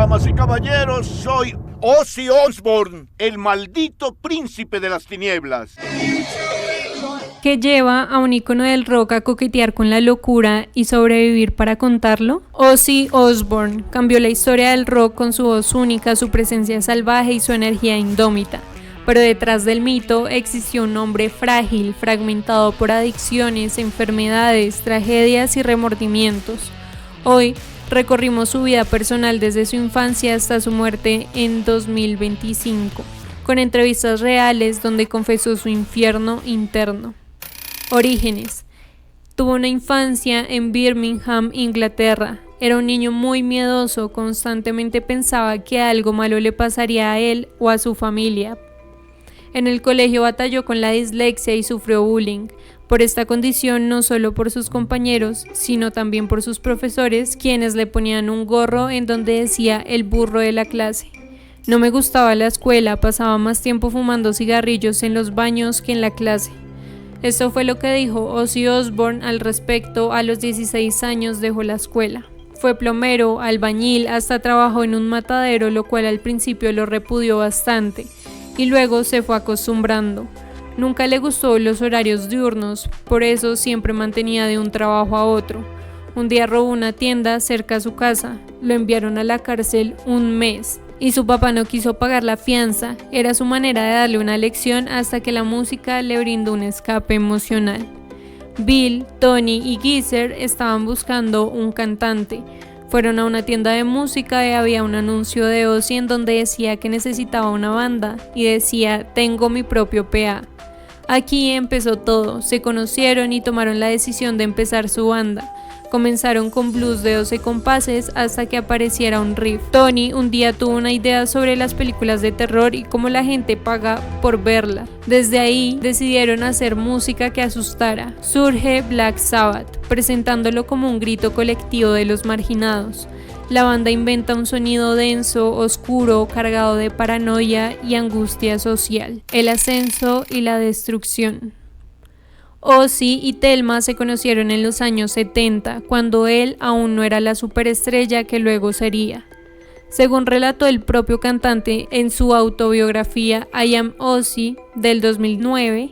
Damas y caballeros, soy Ozzy Osbourne, el maldito príncipe de las tinieblas. ¿Qué lleva a un ícono del rock a coquetear con la locura y sobrevivir para contarlo? Ozzy Osbourne cambió la historia del rock con su voz única, su presencia salvaje y su energía indómita. Pero detrás del mito existió un hombre frágil, fragmentado por adicciones, enfermedades, tragedias y remordimientos. Hoy recorrimos su vida personal desde su infancia hasta su muerte en 2025, con entrevistas reales donde confesó su infierno interno. Orígenes. Tuvo una infancia en Birmingham, Inglaterra. Era un niño muy miedoso, constantemente pensaba que algo malo le pasaría a él o a su familia. En el colegio batalló con la dislexia y sufrió bullying. Por esta condición, no solo por sus compañeros, sino también por sus profesores, quienes le ponían un gorro en donde decía el burro de la clase. No me gustaba la escuela, pasaba más tiempo fumando cigarrillos en los baños que en la clase. Esto fue lo que dijo Ozzy Osbourne al respecto. A los 16 años dejó la escuela. Fue plomero, albañil, hasta trabajó en un matadero, lo cual al principio lo repudió bastante, y luego se fue acostumbrando. Nunca le gustó los horarios diurnos, por eso siempre mantenía de un trabajo a otro. Un día robó una tienda cerca a su casa, lo enviaron a la cárcel un mes, y su papá no quiso pagar la fianza. Era su manera de darle una lección hasta que la música le brindó un escape emocional. Bill, Tony y Geezer estaban buscando un cantante. Fueron a una tienda de música y había un anuncio de Ozzy en donde decía que necesitaba una banda y decía: tengo mi propio PA. Aquí empezó todo, se conocieron y tomaron la decisión de empezar su banda. Comenzaron con blues de 12 compases hasta que apareciera un riff. Tony un día tuvo una idea sobre las películas de terror y cómo la gente paga por verla. Desde ahí decidieron hacer música que asustara. Surge Black Sabbath, presentándolo como un grito colectivo de los marginados. La banda inventa un sonido denso, oscuro, cargado de paranoia y angustia social. El ascenso y la destrucción. Ozzy y Thelma se conocieron en los años 70, cuando él aún no era la superestrella que luego sería. Según relató el propio cantante en su autobiografía I Am Ozzy del 2009,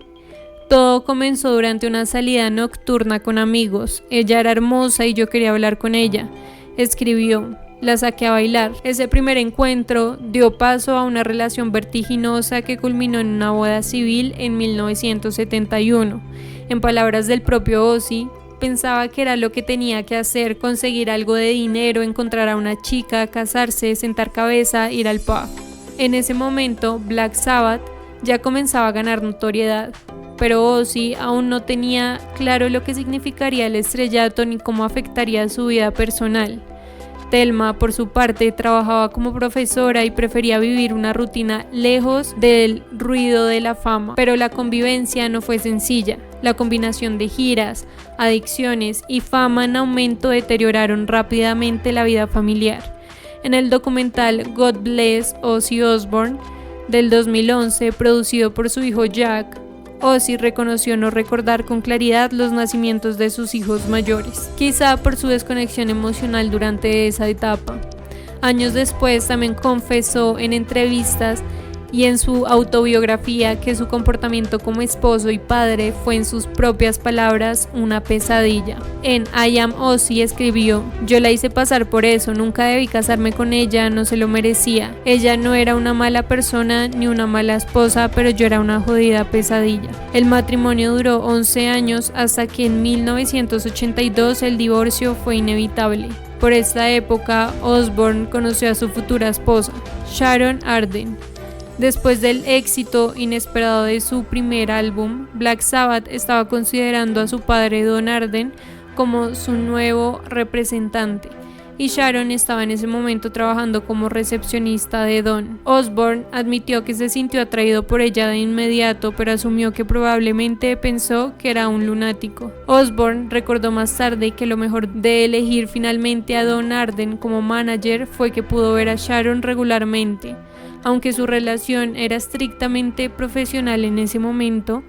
todo comenzó durante una salida nocturna con amigos. Ella era hermosa y yo quería hablar con ella. Escribió: la saqué a bailar. Ese primer encuentro dio paso a una relación vertiginosa que culminó en una boda civil en 1971. En palabras del propio Ozzy, pensaba que era lo que tenía que hacer: conseguir algo de dinero, encontrar a una chica, casarse, sentar cabeza, ir al pub. En ese momento, Black Sabbath ya comenzaba a ganar notoriedad, pero Ozzy aún no tenía claro lo que significaría el estrellato ni cómo afectaría su vida personal. Thelma, por su parte, trabajaba como profesora y prefería vivir una rutina lejos del ruido de la fama, pero la convivencia no fue sencilla. La combinación de giras, adicciones y fama en aumento deterioraron rápidamente la vida familiar. En el documental God Bless Ozzy Osbourne del 2011, producido por su hijo Jack, Ozzy reconoció no recordar con claridad los nacimientos de sus hijos mayores, quizá por su desconexión emocional durante esa etapa. Años después también confesó en entrevistas y en su autobiografía que su comportamiento como esposo y padre fue, en sus propias palabras, una pesadilla. En I Am Ozzy escribió: yo la hice pasar por eso, nunca debí casarme con ella, no se lo merecía. Ella no era una mala persona ni una mala esposa, pero yo era una jodida pesadilla. El matrimonio duró 11 años hasta que en 1982 el divorcio fue inevitable. Por esta época, Osbourne conoció a su futura esposa, Sharon Arden. Después del éxito inesperado de su primer álbum, Black Sabbath estaba considerando a su padre Don Arden como su nuevo representante, y Sharon estaba en ese momento trabajando como recepcionista de Don. Osbourne admitió que se sintió atraído por ella de inmediato, pero asumió que probablemente pensó que era un lunático. Osbourne recordó más tarde que lo mejor de elegir finalmente a Don Arden como manager fue que pudo ver a Sharon regularmente. Aunque su relación era estrictamente profesional en ese momento,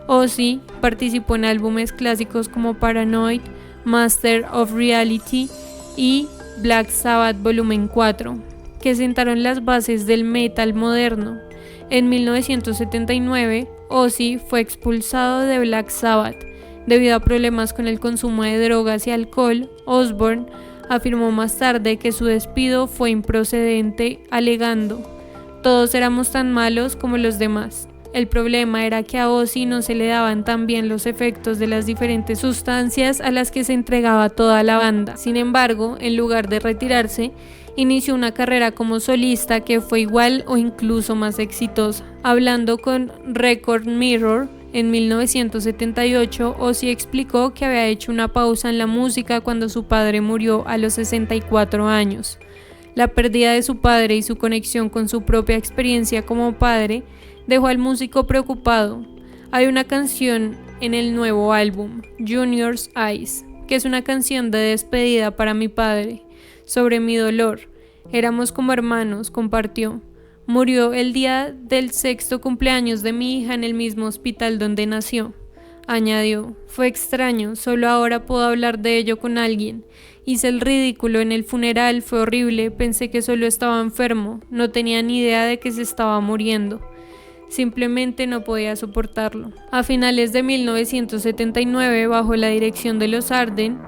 Ozzy participó en álbumes clásicos como Paranoid, Master of Reality y Black Sabbath Volumen 4, que sentaron las bases del metal moderno. En 1979, Ozzy fue expulsado de Black Sabbath debido a problemas con el consumo de drogas y alcohol. Osbourne afirmó más tarde que su despido fue improcedente, alegando: "Todos éramos tan malos como los demás. El problema era que a Ozzy no se le daban tan bien los efectos de las diferentes sustancias a las que se entregaba toda la banda". Sin embargo, en lugar de retirarse, inició una carrera como solista que fue igual o incluso más exitosa. Hablando con Record Mirror en 1978, Ozzy explicó que había hecho una pausa en la música cuando su padre murió a los 64 años. La pérdida de su padre y su conexión con su propia experiencia como padre dejó al músico preocupado. Hay una canción en el nuevo álbum, Junior's Eyes, que es una canción de despedida para mi padre, sobre mi dolor. Éramos como hermanos, compartió. Murió el día del 6º cumpleaños de mi hija en el mismo hospital donde nació. Añadió: "Fue extraño, solo ahora puedo hablar de ello con alguien. Hice el ridículo en el funeral, fue horrible, pensé que solo estaba enfermo, no tenía ni idea de que se estaba muriendo. Simplemente no podía soportarlo". A finales de 1979, bajo la dirección de los Arden,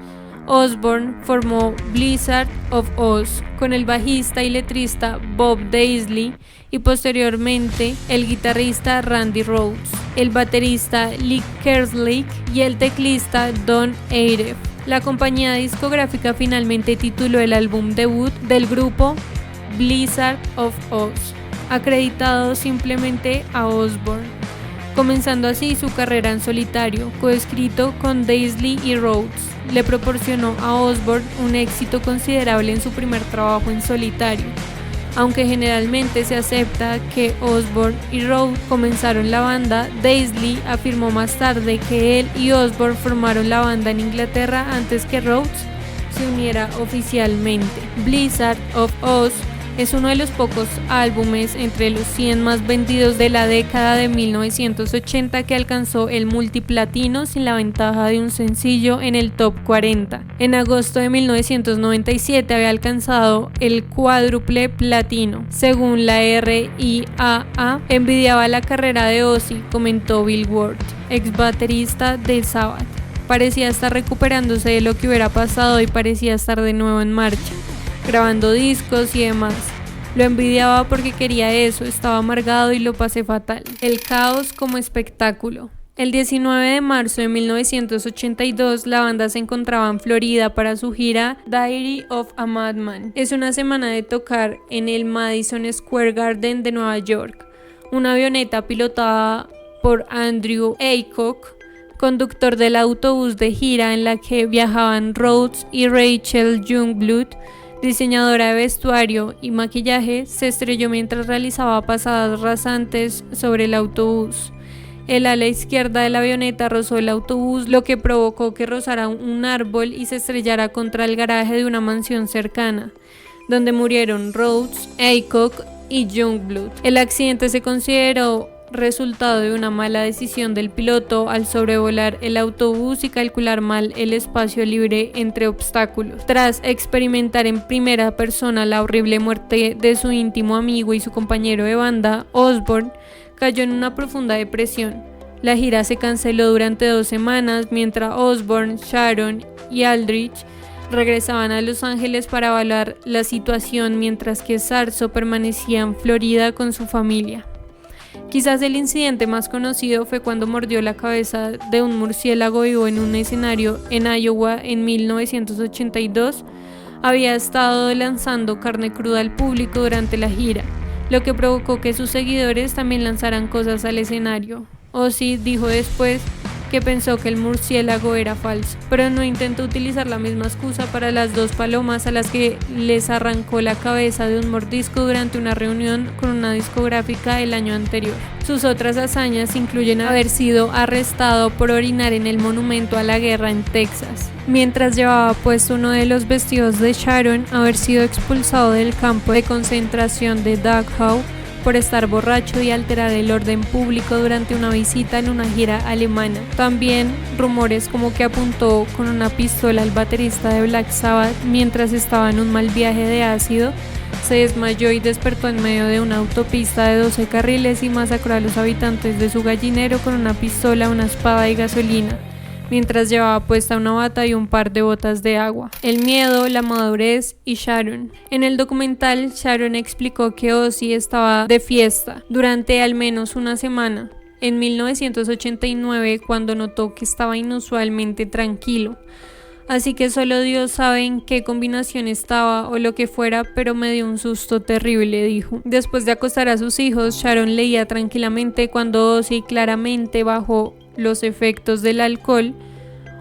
Osbourne formó Blizzard of Ozz con el bajista y letrista Bob Daisley y posteriormente el guitarrista Randy Rhoads, el baterista Lee Kerslake y el teclista Don Airey. La compañía discográfica finalmente tituló el álbum debut del grupo Blizzard of Ozz, acreditado simplemente a Osbourne, comenzando así su carrera en solitario. Coescrito con Daisley y Rhoads, le proporcionó a Osbourne un éxito considerable en su primer trabajo en solitario. Aunque generalmente se acepta que Osbourne y Rhoads comenzaron la banda, Daisley afirmó más tarde que él y Osbourne formaron la banda en Inglaterra antes que Rhoads se uniera oficialmente. Blizzard of Ozz es uno de los pocos álbumes entre los 100 más vendidos de la década de 1980 que alcanzó el multiplatino sin la ventaja de un sencillo en el top 40. En agosto de 1997 había alcanzado el cuádruple platino. Según la RIAA, envidiaba la carrera de Ozzy, comentó Bill Ward, ex baterista de Sabbath. Parecía estar recuperándose de lo que hubiera pasado y parecía estar de nuevo en marcha, grabando discos y demás. Lo envidiaba porque quería eso, estaba amargado y lo pasé fatal. El caos como espectáculo. El 19 de marzo de 1982, la banda se encontraba en Florida para su gira Diary of a Madman. Es una semana de tocar en el Madison Square Garden de Nueva York. Una avioneta pilotada por Andrew Aycock, conductor del autobús de gira en la que viajaban Rhoads y Rachel Youngblood, diseñadora de vestuario y maquillaje, se estrelló mientras realizaba pasadas rasantes sobre el autobús. El ala izquierda de la avioneta rozó el autobús, lo que provocó que rozara un árbol y se estrellara contra el garaje de una mansión cercana, donde murieron Rhoads, Aycock y Youngblood. El accidente se consideró resultado de una mala decisión del piloto al sobrevolar el autobús y calcular mal el espacio libre entre obstáculos. Tras experimentar en primera persona la horrible muerte de su íntimo amigo y su compañero de banda, Osbourne cayó en una profunda depresión. La gira se canceló durante 2 semanas mientras Osbourne, Sharon y Aldrich regresaban a Los Ángeles para evaluar la situación, mientras que Sarzo permanecía en Florida con su familia. Quizás el incidente más conocido fue cuando mordió la cabeza de un murciélago vivo en un escenario en Iowa en 1982. Había estado lanzando carne cruda al público durante la gira, lo que provocó que sus seguidores también lanzaran cosas al escenario. Ozzy dijo después que pensó que el murciélago era falso, pero no intentó utilizar la misma excusa para las 2 palomas a las que les arrancó la cabeza de un mordisco durante una reunión con una discográfica el año anterior. Sus otras hazañas incluyen haber sido arrestado por orinar en el monumento a la guerra en Texas, mientras llevaba puesto uno de los vestidos de Sharon, haber sido expulsado del campo de concentración de Dachau por estar borracho y alterar el orden público durante una visita en una gira alemana. También rumores como que apuntó con una pistola al baterista de Black Sabbath mientras estaba en un mal viaje de ácido Se desmayó y despertó en medio de una autopista de 12 carriles y masacró a los habitantes de su gallinero con una pistola, una espada y gasolina, mientras llevaba puesta una bata y un par de botas de agua. El miedo, la madurez y Sharon. En el documental, Sharon explicó que Ozzy estaba de fiesta durante al menos una semana, en 1989, cuando notó que estaba inusualmente tranquilo. Así que solo Dios sabe en qué combinación estaba o lo que fuera, pero me dio un susto terrible, dijo. Después de acostar a sus hijos, Sharon leía tranquilamente cuando Ozzy, claramente bajo los efectos del alcohol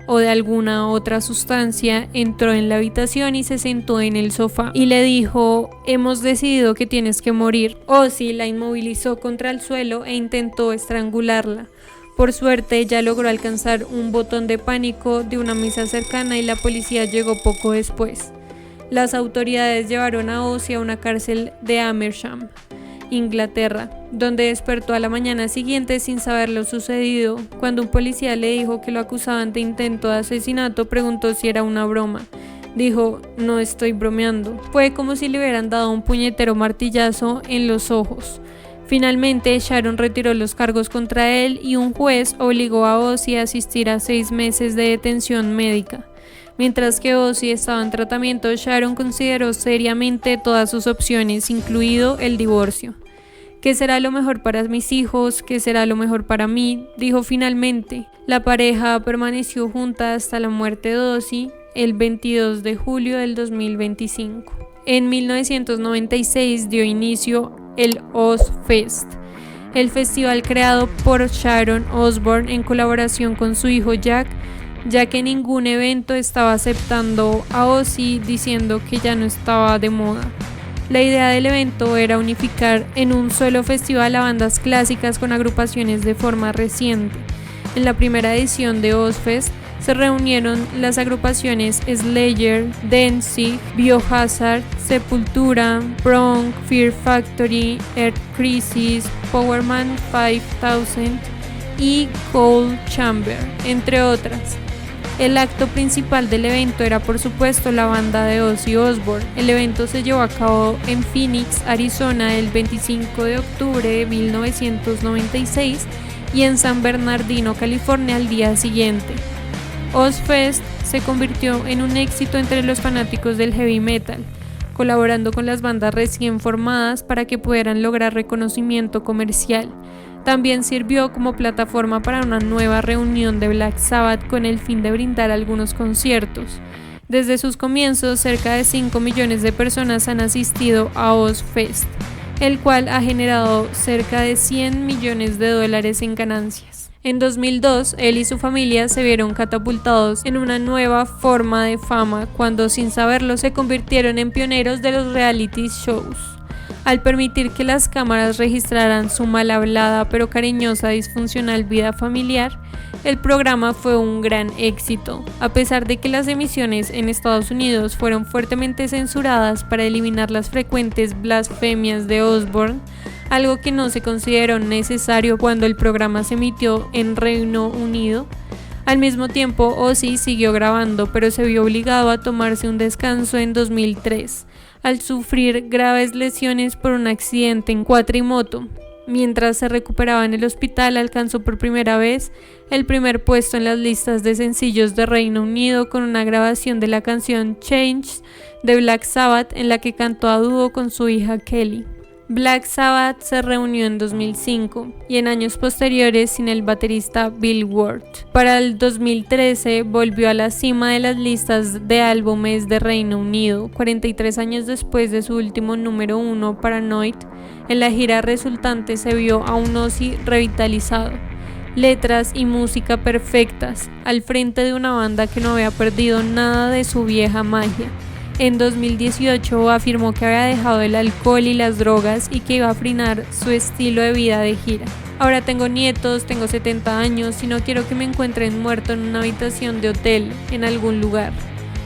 o de alguna otra sustancia, entró en la habitación y se sentó en el sofá y le dijo: hemos decidido que tienes que morir. Ozzy la inmovilizó contra el suelo e intentó estrangularla. Por suerte, ella logró alcanzar un botón de pánico de una mesa cercana y la policía llegó poco después. Las autoridades llevaron a Ozzy a una cárcel de Amersham, Inglaterra, donde despertó a la mañana siguiente sin saber lo sucedido. Cuando un policía le dijo que lo acusaban de intento de asesinato, preguntó si era una broma. Dijo: no estoy bromeando. Fue como si le hubieran dado un puñetero martillazo en los ojos. Finalmente, Sharon retiró los cargos contra él y un juez obligó a Ozzy a asistir a 6 meses de detención médica. Mientras que Ozzy estaba en tratamiento, Sharon consideró seriamente todas sus opciones, incluido el divorcio. ¿Qué será lo mejor para mis hijos? ¿Qué será lo mejor para mí?, dijo finalmente. La pareja permaneció junta hasta la muerte de Ozzy el 22 de julio del 2025. En 1996 dio inicio el Ozzfest, el festival creado por Sharon Osbourne en colaboración con su hijo Jack, ya que ningún evento estaba aceptando a Ozzy, diciendo que ya no estaba de moda. La idea del evento era unificar en un solo festival a bandas clásicas con agrupaciones de forma reciente. En la primera edición de Ozzfest se reunieron las agrupaciones Slayer, Danzig, Biohazard, Sepultura, Prong, Fear Factory, Earth Crisis, Powerman 5000 y Cold Chamber, entre otras. El acto principal del evento era, por supuesto, la banda de Ozzy Osbourne. El evento se llevó a cabo en Phoenix, Arizona, el 25 de octubre de 1996 y en San Bernardino, California, al día siguiente. Ozzfest se convirtió en un éxito entre los fanáticos del heavy metal, colaborando con las bandas recién formadas para que pudieran lograr reconocimiento comercial. También sirvió como plataforma para una nueva reunión de Black Sabbath con el fin de brindar algunos conciertos. Desde sus comienzos, cerca de 5 millones de personas han asistido a Ozzfest, el cual ha generado cerca de $100 millones en ganancias. En 2002, él y su familia se vieron catapultados en una nueva forma de fama cuando, sin saberlo, se convirtieron en pioneros de los reality shows. Al permitir que las cámaras registraran su mal hablada pero cariñosa disfuncional vida familiar, el programa fue un gran éxito. A pesar de que las emisiones en Estados Unidos fueron fuertemente censuradas para eliminar las frecuentes blasfemias de Osbourne, algo que no se consideró necesario cuando el programa se emitió en Reino Unido. Al mismo tiempo, Ozzy siguió grabando, pero se vio obligado a tomarse un descanso en 2003, al sufrir graves lesiones por un accidente en cuatrimoto. Mientras se recuperaba en el hospital, alcanzó por primera vez el primer puesto en las listas de sencillos de Reino Unido con una grabación de la canción Change de Black Sabbath, en la que cantó a dúo con su hija Kelly. Black Sabbath se reunió en 2005 y en años posteriores sin el baterista Bill Ward. Para el 2013 volvió a la cima de las listas de álbumes de Reino Unido, 43 años después de su último número 1, Paranoid. En la gira resultante se vio a un Ozzy revitalizado, letras y música perfectas, al frente de una banda que no había perdido nada de su vieja magia. En 2018 afirmó que había dejado el alcohol y las drogas y que iba a frenar su estilo de vida de gira. Ahora tengo nietos, tengo 70 años y no quiero que me encuentren muerto en una habitación de hotel en algún lugar,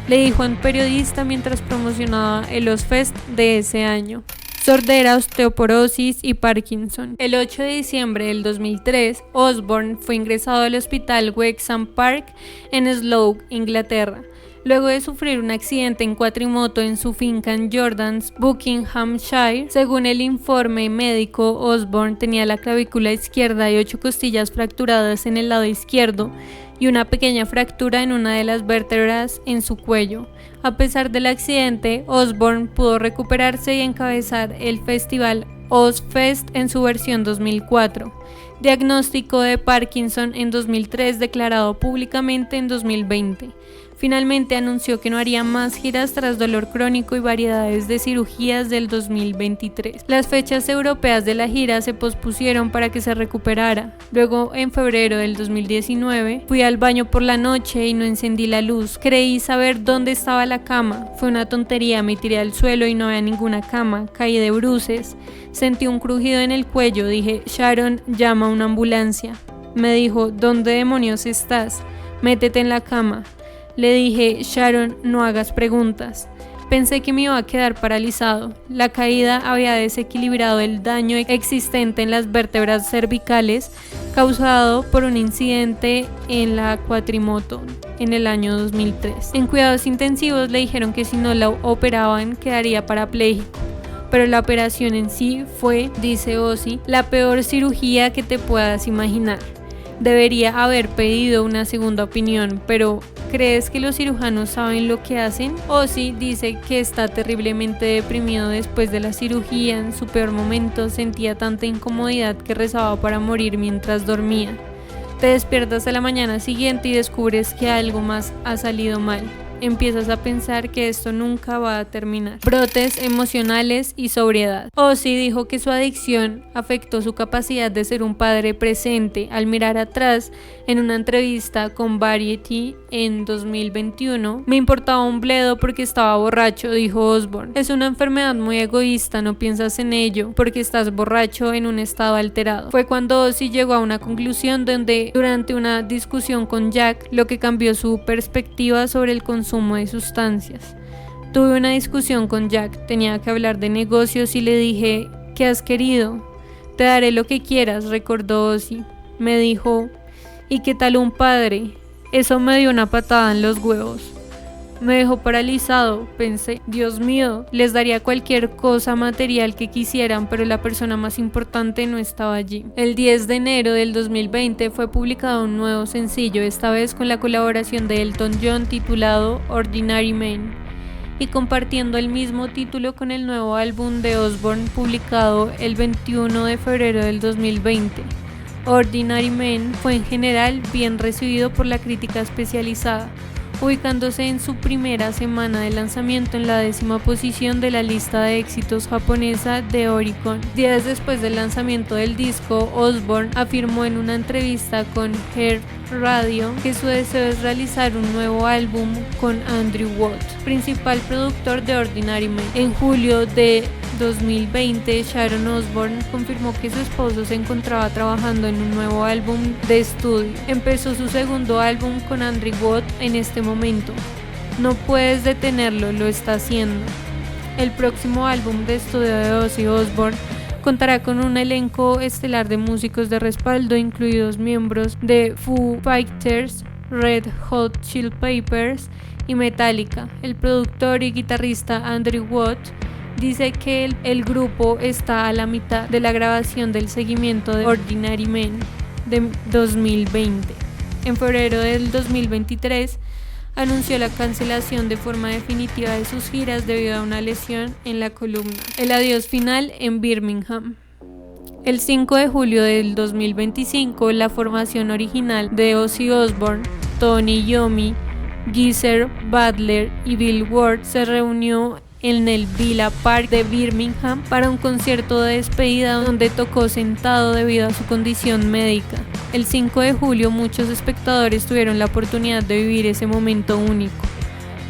le dijo a un periodista mientras promocionaba el Ozzfest de ese año. Sordera, osteoporosis y Parkinson. El 8 de diciembre del 2003, Osbourne fue ingresado al hospital Wexham Park en Slough, Inglaterra. Luego de sufrir un accidente en cuatrimoto en su finca en Jordans, Buckinghamshire, según el informe médico, Osborne tenía la clavícula izquierda y 8 costillas fracturadas en el lado izquierdo y una pequeña fractura en una de las vértebras en su cuello. A pesar del accidente, Osborne pudo recuperarse y encabezar el festival Ozzfest en su versión 2004. Diagnóstico de Parkinson en 2003, declarado públicamente en 2020. Finalmente anunció que no haría más giras tras dolor crónico y variedades de cirugías del 2023. Las fechas europeas de la gira se pospusieron para que se recuperara. Luego, en febrero del 2019, fui al baño por la noche y no encendí la luz. Creí saber dónde estaba la cama. Fue una tontería, me tiré al suelo y no había ninguna cama. Caí de bruces. Sentí un crujido en el cuello. Dije, Sharon, llama a una ambulancia. Me dijo, ¿dónde demonios estás? Métete en la cama. Le dije, Sharon, no hagas preguntas. Pensé que me iba a quedar paralizado. La caída había desequilibrado el daño existente en las vértebras cervicales causado por un incidente en la cuatrimoto en el año 2003. En cuidados intensivos le dijeron que si no la operaban quedaría parapléjico. Pero la operación en sí fue, dice Ozzy, la peor cirugía que te puedas imaginar. Debería haber pedido una segunda opinión, pero ¿crees que los cirujanos saben lo que hacen? Ozzy dice que está terriblemente deprimido después de la cirugía. En su peor momento sentía tanta incomodidad que rezaba para morir mientras dormía. Te despiertas a la mañana siguiente y descubres que algo más ha salido mal. Empiezas a pensar que esto nunca va a terminar. Brotes emocionales y sobriedad. Ozzy dijo que su adicción afectó su capacidad de ser un padre presente. Al mirar atrás, en una entrevista con Variety en 2021, me importaba un bledo porque estaba borracho, dijo Osborne. Es una enfermedad muy egoísta, no piensas en ello porque estás borracho en un estado alterado. Fue cuando Ozzy llegó a una conclusión donde, durante una discusión con Jack, lo que cambió su perspectiva sobre el consumo de sustancias. Tuve una discusión con Jack, tenía que hablar de negocios y le dije, ¿qué has querido? Te daré lo que quieras, recordó Ozzy. Me dijo, ¿y qué tal un padre? Eso me dio una patada en los huevos. Me dejó paralizado, pensé, Dios mío, les daría cualquier cosa material que quisieran, pero la persona más importante no estaba allí. El 10 de enero del 2020 fue publicado un nuevo sencillo, esta vez con la colaboración de Elton John titulado Ordinary Man, y compartiendo el mismo título con el nuevo álbum de Osborne publicado el 21 de febrero del 2020. Ordinary Man fue en general bien recibido por la crítica especializada, ubicándose en su primera semana de lanzamiento en la 10ª posición de la lista de éxitos japonesa de Oricon. Días después del lanzamiento del disco, Osborne afirmó en una entrevista con Heart Radio que su deseo es realizar un nuevo álbum con Andrew Watt, principal productor de Ordinary Man. En julio de 2020, Sharon Osbourne confirmó que su esposo se encontraba trabajando en un nuevo álbum de estudio. Empezó su segundo álbum con Andrew Watt en este momento. No puedes detenerlo, lo está haciendo. El próximo álbum de estudio de Ozzy Osbourne contará con un elenco estelar de músicos de respaldo, incluidos miembros de Foo Fighters, Red Hot Chili Peppers y Metallica. El productor y guitarrista Andrew Watt dice que el grupo está a la mitad de la grabación del seguimiento de Ordinary Man de 2020. En febrero del 2023 anunció la cancelación de forma definitiva de sus giras debido a una lesión en la columna. El adiós final en Birmingham. El 5 de julio del 2025, la formación original de Ozzy Osbourne, Tony Iommi, Geezer Butler y Bill Ward se reunió en el Villa Park de Birmingham para un concierto de despedida donde tocó sentado debido a su condición médica. El 5 de julio muchos espectadores tuvieron la oportunidad de vivir ese momento único.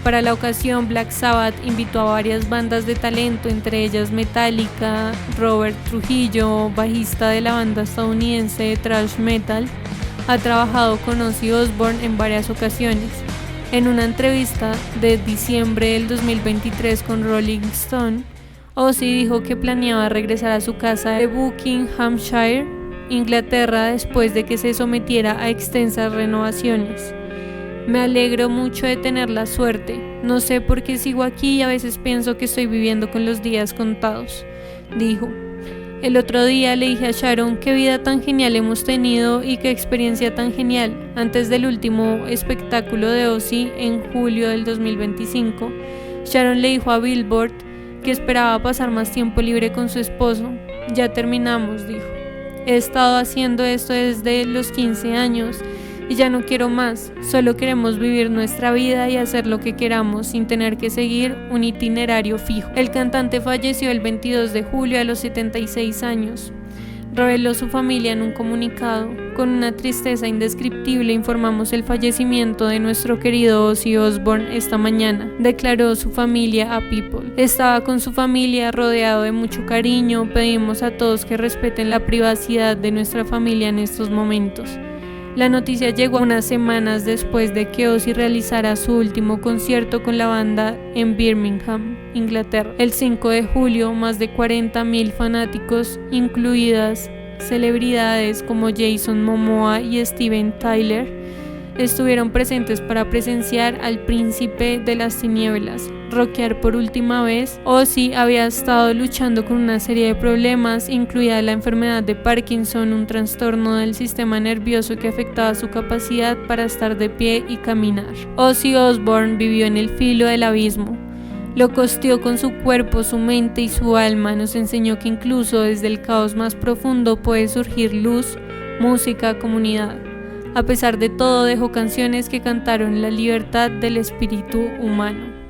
Para la ocasión, Black Sabbath invitó a varias bandas de talento, entre ellas Metallica. Robert Trujillo, bajista de la banda estadounidense de thrash metal, ha trabajado con Ozzy Osbourne en varias ocasiones. En una entrevista de diciembre del 2023 con Rolling Stone, Ozzy dijo que planeaba regresar a su casa de Buckinghamshire, Inglaterra, después de que se sometiera a extensas renovaciones. Me alegro mucho de tener la suerte. No sé por qué sigo aquí y a veces pienso que estoy viviendo con los días contados, dijo. El otro día le dije a Sharon qué vida tan genial hemos tenido y qué experiencia tan genial. Antes del último espectáculo de Ozzy en julio del 2025, Sharon le dijo a Billboard que esperaba pasar más tiempo libre con su esposo. Ya terminamos, dijo. He estado haciendo esto desde los 15 años y ya no quiero más. Solo queremos vivir nuestra vida y hacer lo que queramos sin tener que seguir un itinerario fijo. El cantante falleció el 22 de julio a los 76 años. Reveló su familia en un comunicado. Con una tristeza indescriptible informamos el fallecimiento de nuestro querido Ozzy Osbourne esta mañana, declaró su familia a People. Estaba con su familia rodeado de mucho cariño. Pedimos a todos que respeten la privacidad de nuestra familia en estos momentos. La noticia llegó unas semanas después de que Ozzy realizara su último concierto con la banda en Birmingham, Inglaterra. El 5 de julio, más de 40,000 fanáticos, incluidas celebridades como Jason Momoa y Steven Tyler, estuvieron presentes para presenciar al príncipe de las tinieblas rockear por última vez. Ozzy había estado luchando con una serie de problemas, incluida la enfermedad de Parkinson, un trastorno del sistema nervioso que afectaba su capacidad para estar de pie y caminar. Ozzy Osbourne vivió en el filo del abismo. Lo costeó con su cuerpo, su mente y su alma. Nos enseñó que incluso desde el caos más profundo puede surgir luz, música, comunidad. A pesar de todo, dejó canciones que cantaron la libertad del espíritu humano.